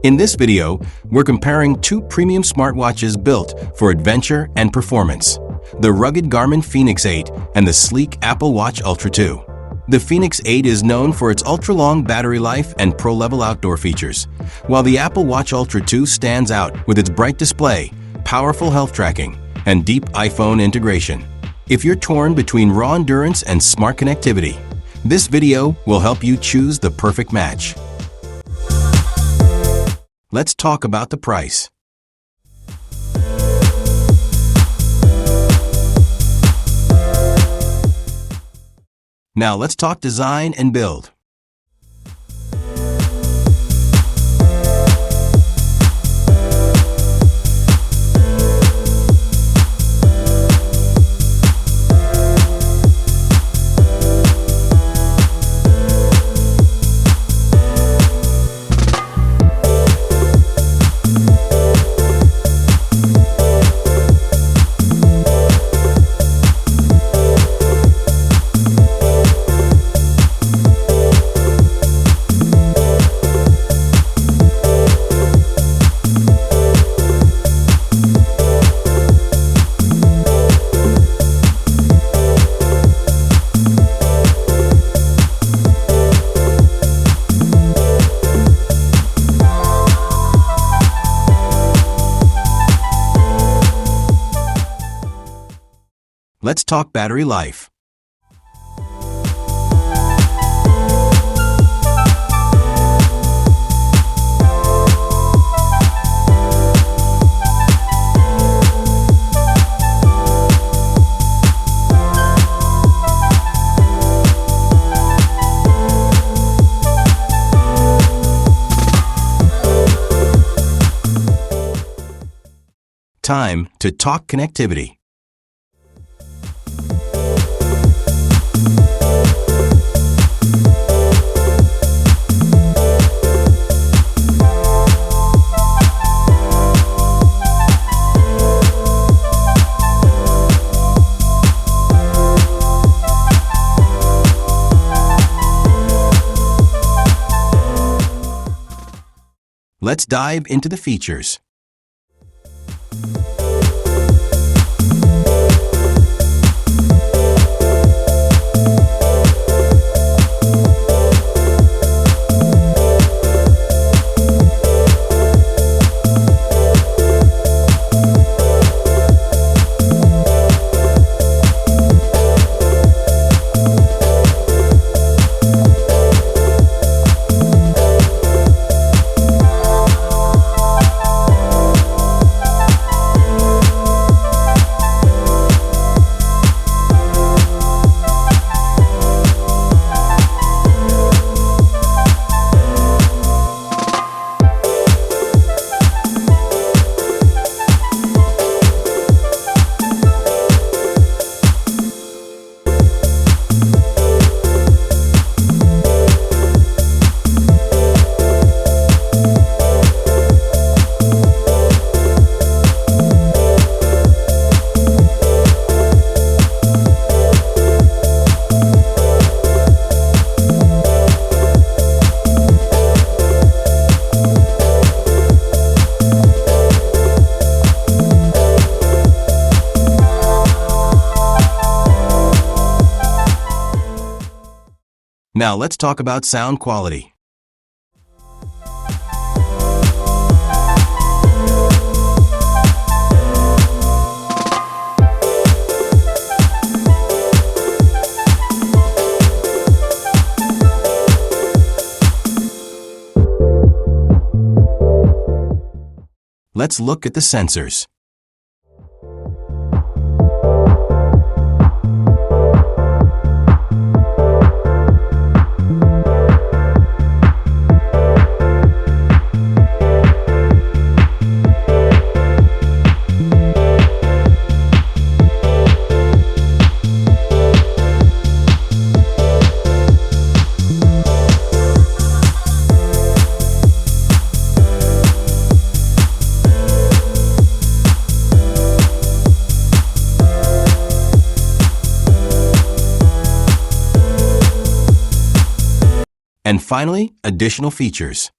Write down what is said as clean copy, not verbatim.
In this video, we're comparing two premium smartwatches built for adventure and performance, the rugged Garmin Fenix 8 and the sleek Apple Watch Ultra 2. The Fenix 8 is known for its ultra-long battery life and pro-level outdoor features, while the Apple Watch Ultra 2 stands out with its bright display, powerful health tracking, and deep iPhone integration. If you're torn between raw endurance and smart connectivity, this video will help you choose the perfect match. Let's talk about the price. Now let's talk design and build. Let's talk battery life. Time to talk connectivity. Let's dive into the features. Now let's talk about sound quality. Let's look at the sensors. And finally, additional features.